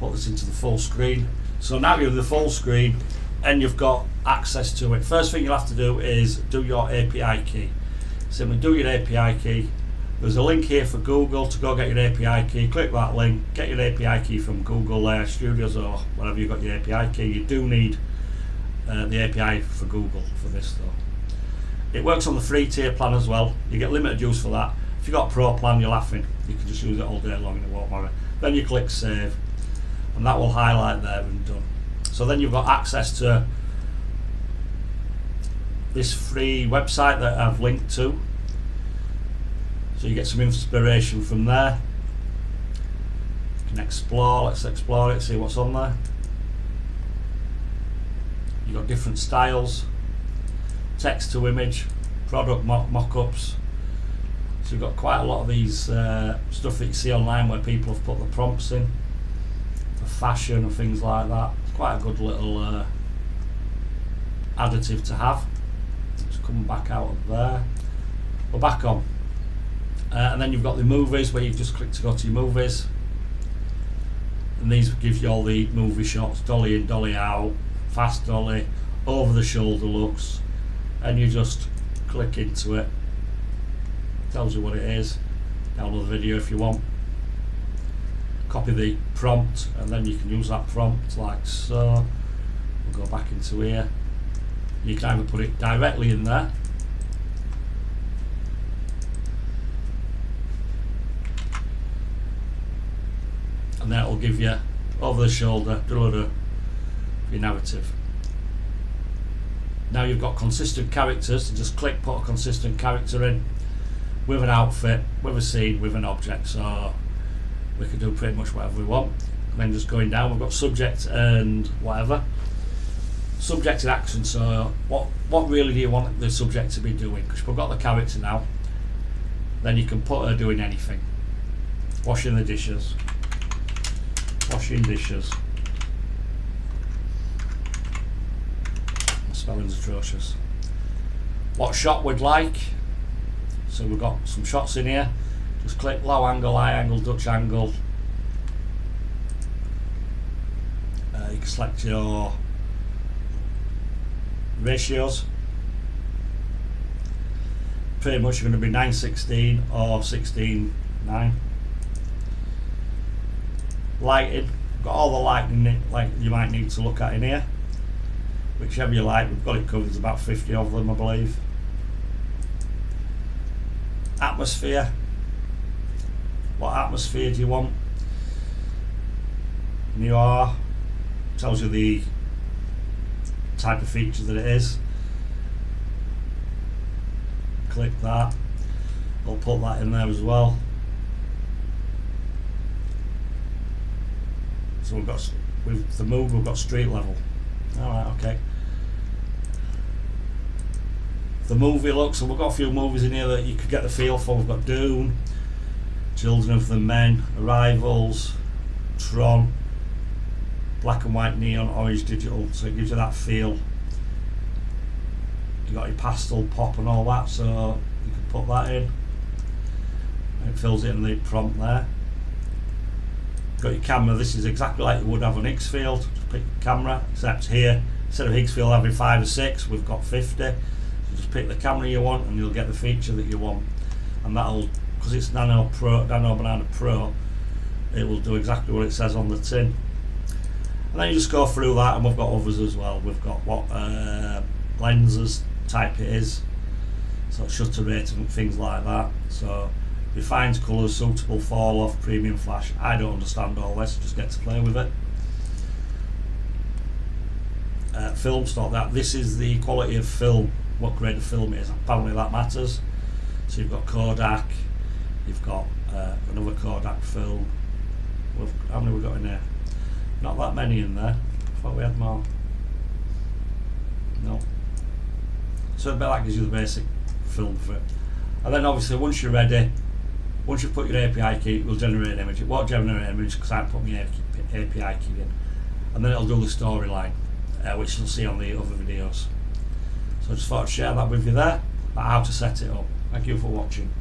put this into the full screen. So now you're in the full screen and you've got access to it. First thing you'll have to do is do your API key. Simply do your API key. There's a link here for Google to go get your API key. Click that link, get your API key from Google Studios or wherever you got your API key. You do need the API for Google for this though. It works on the free tier plan as well. You get limited use for that. If you've got a pro plan, you're laughing. You can just use it all day long and it won't matter. Then you click save and that will highlight there and done. So then you've got access to this free website that I've linked to. So you get some inspiration from there. You can explore, let's explore it, see what's on there. You've got different styles, text to image, product mock-ups. So you've got quite a lot of these stuff that you see online where people have put the prompts in for fashion and things like that. It's quite a good little additive to have. Just coming back out of there. We're back on. And then you've got the movies where you just click to go to your movies. And these give you all the movie shots, dolly in, dolly out, fast dolly, over the shoulder looks. And you just click into it. Tells you what it is. Download the video if you want. Copy the prompt and then you can use that prompt like so. We'll go back into here. You can either put it directly in there, and that will give you over the shoulder for your narrative. Now you've got consistent characters, so just click put a consistent character in with an outfit, with a scene, with an object, so we can do pretty much whatever we want. And then just going down, we've got subject and whatever. Subject and action, so what really do you want the subject to be doing? Because we've got the character now, then you can put her doing anything. Washing the dishes. Washing dishes. My spelling's atrocious. What shot we'd like. So we've got some shots in here. Just click low angle, high angle, Dutch angle. You can select your ratios. Pretty much you're going to be 9:16 or 16:9. Lighting, got all the lighting like you might need to look at in here. Whichever you like, we've got it covered. There's about 50 of them, I believe. Atmosphere. What atmosphere do you want? Noir. Tells you the type of feature that it is. Click that. I'll put that in there as well. So we've got, with the mood, we've got street level. Alright, okay. The movie look, so we've got a few movies in here that you could get the feel for. We've got Dune, Children of the Men, Arrivals, Tron, black and white, neon, orange, digital, so it gives you that feel. You got your pastel pop and all that, so you can put that in. And it fills in the prompt there. Got your camera, this is exactly like you would have on Higgsfield. Just pick your camera, except here, instead of Higgsfield having 5 or 6, we've got 50. So just pick the camera you want and you'll get the feature that you want. And that'll, because it's Nano Banana Pro, it will do exactly what it says on the tin. And then you just go through that, and we've got others as well. We've got what lenses type it is, so shutter rate and things like that. So refined colours, suitable fall off, premium flash. I don't understand all this, just get to play with it. Film stock, that this is the quality of film, what grade of film it is. Apparently that matters. So you've got Kodak, you've got another Kodak film. How many we got in there? Not that many in there. I thought we had more. No. So that gives you the basic film for it. And then obviously once you're ready, once you've put your API key, it will generate an image. It won't generate an image because I put my API key in. And then it'll do the storyline, which you'll see on the other videos. So I just thought I'd share that with you there, about how to set it up. Thank you for watching.